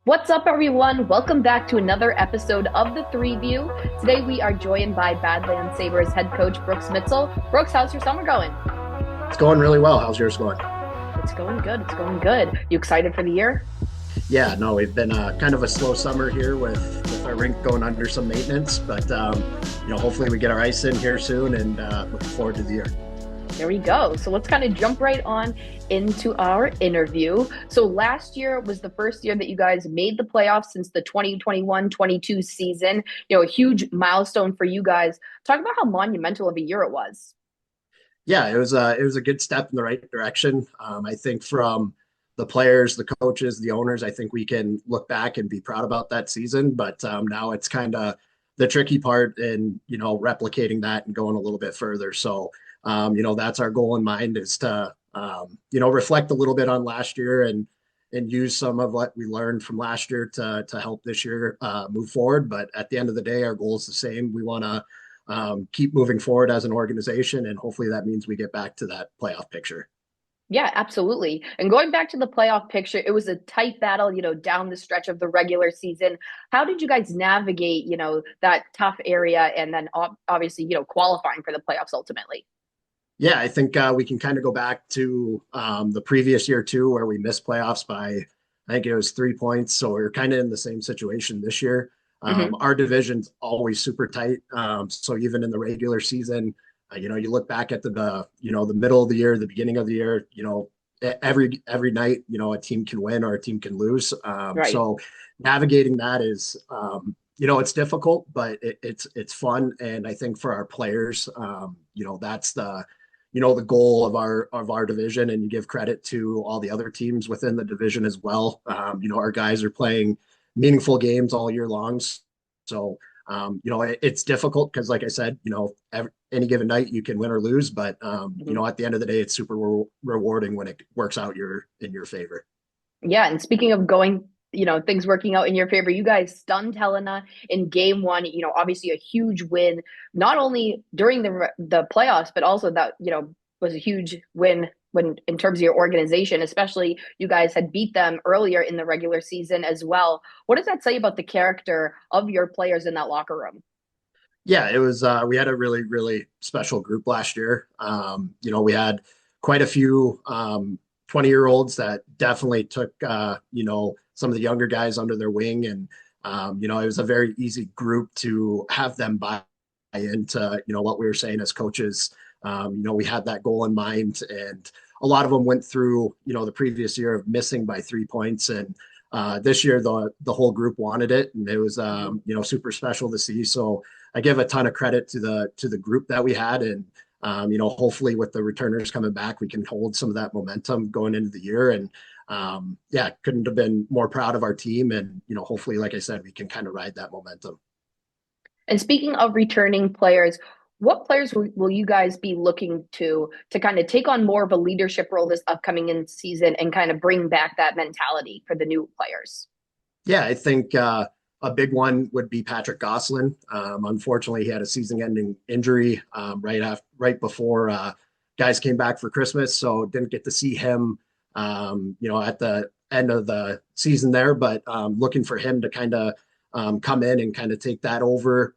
What's up, everyone? Welcome back to another episode of the Three View. Today we are joined by Badlands Sabres head coach Brooks Mitzel. Brooks, how's your summer going? It's going really well. How's yours going? It's going good. It's going good. You excited for the year? Yeah, no, we've been kind of a slow summer here with our rink going under some maintenance, but hopefully we get our ice in here soon and looking forward to the year. There we go. So let's kind of jump right on into our interview. So last year was the first year that you guys made the playoffs since the 2021-22 season. A huge milestone for you guys. Talk about how monumental of a year it was. Yeah, it was a good step in the right direction. I think from the players, the coaches, the owners, I think we can look back and be proud about that season. But now it's kind of the tricky part in replicating that and going a little bit further. So that's our goal in mind is to reflect a little bit on last year and use some of what we learned from last year to help this year move forward. But at the end of the day, our goal is the same. We want to keep moving forward as an organization, and hopefully that means we get back to that playoff picture. Yeah, absolutely. And going back to the playoff picture, it was a tight battle, down the stretch of the regular season. How did you guys navigate, that tough area and then obviously, qualifying for the playoffs ultimately? Yeah, I think we can kind of go back to the previous year too, where we missed playoffs by, I think it was 3 points. So we're kind of in the same situation this year. Hmm. Our division's always super tight. So even in the regular season, you look back at the middle of the year, the beginning of the year, every night, a team can win or a team can lose. Right. So navigating that is, it's difficult, but it's fun. And I think for our players, that's the goal of our division, and you give credit to all the other teams within the division as well. Our guys are playing meaningful games all year long. So, it's difficult because, like I said, any given night you can win or lose, but Mhm. at the end of the day, it's super rewarding when it works out in your favor. Yeah, and speaking of going, things working out in your favor, you guys stunned Helena in game one. Obviously a huge win, not only during the playoffs, but also that was a huge win when in terms of your organization. Especially you guys had beat them earlier in the regular season as well. What does that say about the character of your players in that locker room? Yeah, it was. We had a really, really special group last year. We had quite a few 20-year-olds that definitely took some of the younger guys under their wing, and it was a very easy group to have them buy into what we were saying as coaches. We had that goal in mind, and a lot of them went through the previous year of missing by 3 points, and this year the whole group wanted it, and it was Mhm. super special to see. So I give a ton of credit to the group that we had, and hopefully with the returners coming back, we can hold some of that momentum going into the year. And yeah, couldn't have been more proud of our team, and hopefully, like I said, we can kind of ride that momentum. And speaking of returning players, what players will you guys be looking to kind of take on more of a leadership role this upcoming in season and kind of bring back that mentality for the new players? Yeah, I think a big one would be Patrick Gosselin. Unfortunately, he had a season-ending injury right before guys came back for Christmas, so didn't get to see him, at the end of the season there. But looking for him to kind of come in and kind of take that over.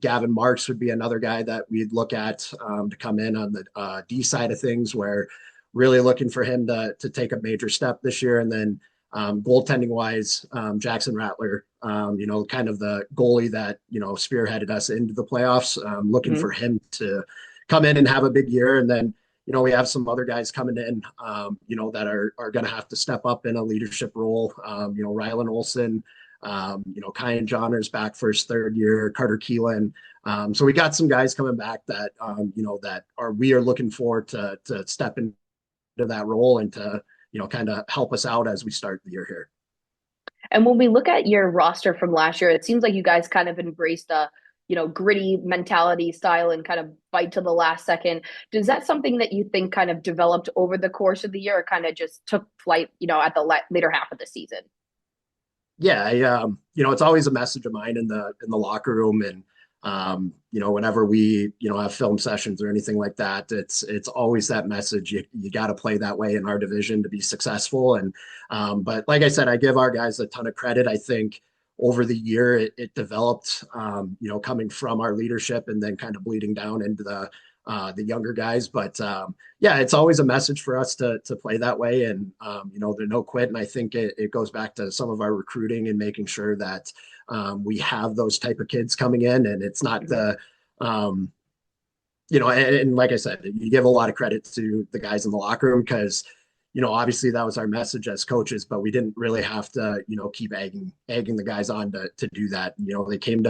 Gavin Marks would be another guy that we'd look at to come in on the D side of things, where really looking for him to take a major step this year. And then goaltending wise, Jackson Rattler, kind of the goalie that, spearheaded us into the playoffs, looking Mhm. for him to come in and have a big year. And then, we have some other guys coming in, that are going to have to step up in a leadership role. Rylan Olson, Kyan Johner's back for his third year, Carter Keelan. So we got some guys coming back that, we are looking forward to step into that role and to, kind of help us out as we start the year here. And when we look at your roster from last year, it seems like you guys kind of embraced a gritty mentality style and kind of fight to the last second. Is that something that you think kind of developed over the course of the year, or kind of just took flight, at the later half of the season? Yeah, it's always a message of mine in the locker room, and whenever we, have film sessions or anything like that, it's always that message. You got to play that way in our division to be successful. And but like I said, I give our guys a ton of credit. I think over the year it developed, coming from our leadership and then kind of bleeding down into the younger guys. But yeah, it's always a message for us to play that way, and they're no quit. And I think it goes back to some of our recruiting and making sure that we have those type of kids coming in, and it's not the um, and like I said, you give a lot of credit to the guys in the locker room because obviously that was our message as coaches, but we didn't really have to, keep egging the guys on to do that. They came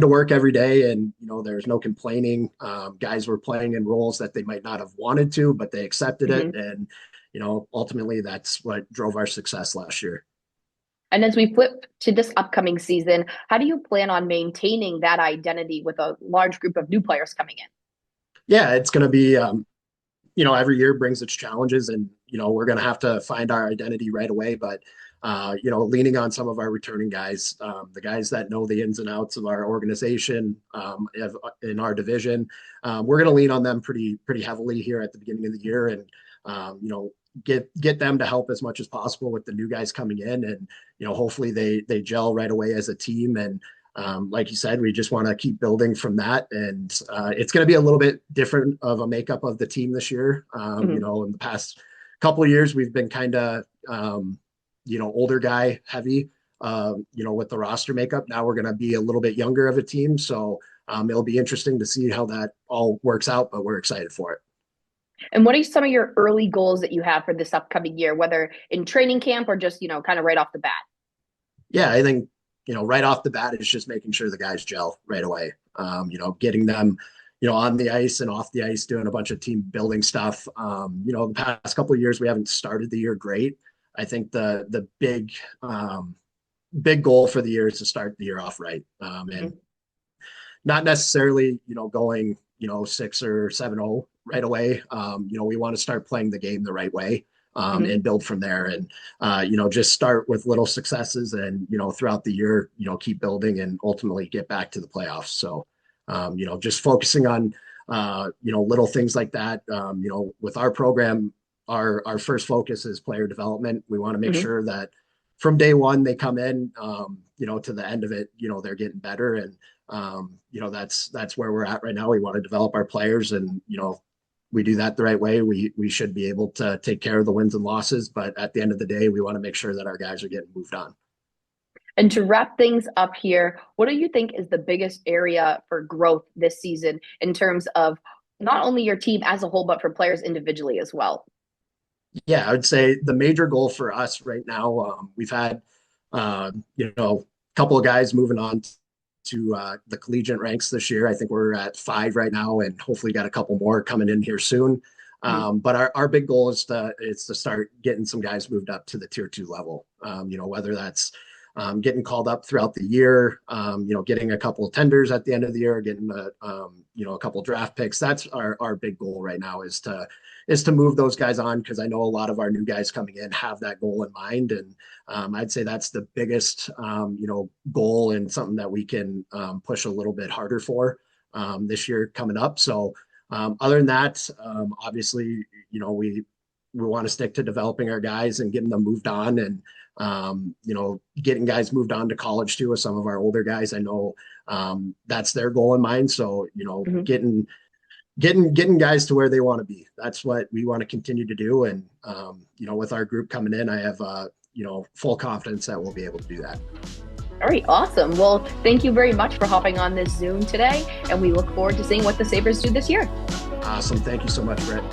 to work every day, and there's no complaining. Guys were playing in roles that they might not have wanted to, but they accepted it, Mm-hmm. and ultimately that's what drove our success last year. And as we flip to this upcoming season, how do you plan on maintaining that identity with a large group of new players coming in? Yeah, it's going to be every year brings its challenges, and we're going to have to find our identity right away. But leaning on some of our returning guys, the guys that know the ins and outs of our organization, in our division, we're going to lean on them pretty heavily here at the beginning of the year, and get them to help as much as possible with the new guys coming in, and hopefully they gel right away as a team. And like you said, we just want to keep building from that. And it's going to be a little bit different of a makeup of the team this year. Mm-hmm. In the past couple of years, we've been kind of, older guy heavy, with the roster makeup. Now we're going to be a little bit younger of a team. So it'll be interesting to see how that all works out, but we're excited for it. And what are some of your early goals that you have for this upcoming year, whether in training camp or just, kind of right off the bat? Yeah, I think right off the bat is just making sure the guys gel right away. Getting them, on the ice and off the ice, doing a bunch of team building stuff. The past couple of years we haven't started the year great. I think the big goal for the year is to start the year off right, and Mm-hmm. not necessarily going 6 or 7-0 right away. We want to start playing the game the right way, Mm-hmm. and build from there. And just start with little successes, and throughout the year, keep building and ultimately get back to the playoffs. So just focusing on little things like that. With our program, our first focus is player development. We want to make Mm-hmm. sure that from day one they come in, to the end of it, they're getting better. And that's where we're at right now. We want to develop our players, and we do that the right way, we should be able to take care of the wins and losses. But at the end of the day, we want to make sure that our guys are getting moved on. And to wrap things up here, what do you think is the biggest area for growth this season in terms of not only your team as a whole, but for players individually as well? Yeah, I would say the major goal for us right now, we've had a couple of guys moving on to the collegiate ranks this year. I think we're at 5 right now, and hopefully got a couple more coming in here soon. Mm-hmm. But our big goal is to start getting some guys moved up to the tier 2 level. Whether that's getting called up throughout the year, getting a couple of tenders at the end of the year, getting a couple of draft picks. That's our big goal right now, is to move those guys on, because I know a lot of our new guys coming in have that goal in mind. And I'd say that's the biggest goal, and something that we can push a little bit harder for this year coming up. So other than that, obviously, we want to stick to developing our guys and getting them moved on, and getting guys moved on to college too with some of our older guys. I know that's their goal in mind. So Mm-hmm. getting guys to where they want to be. That's what we want to continue to do. And with our group coming in, I have full confidence that we'll be able to do that. All right, awesome. Well, thank you very much for hopping on this Zoom today, and we look forward to seeing what the Sabres do this year. Awesome. Thank you so much, Brett.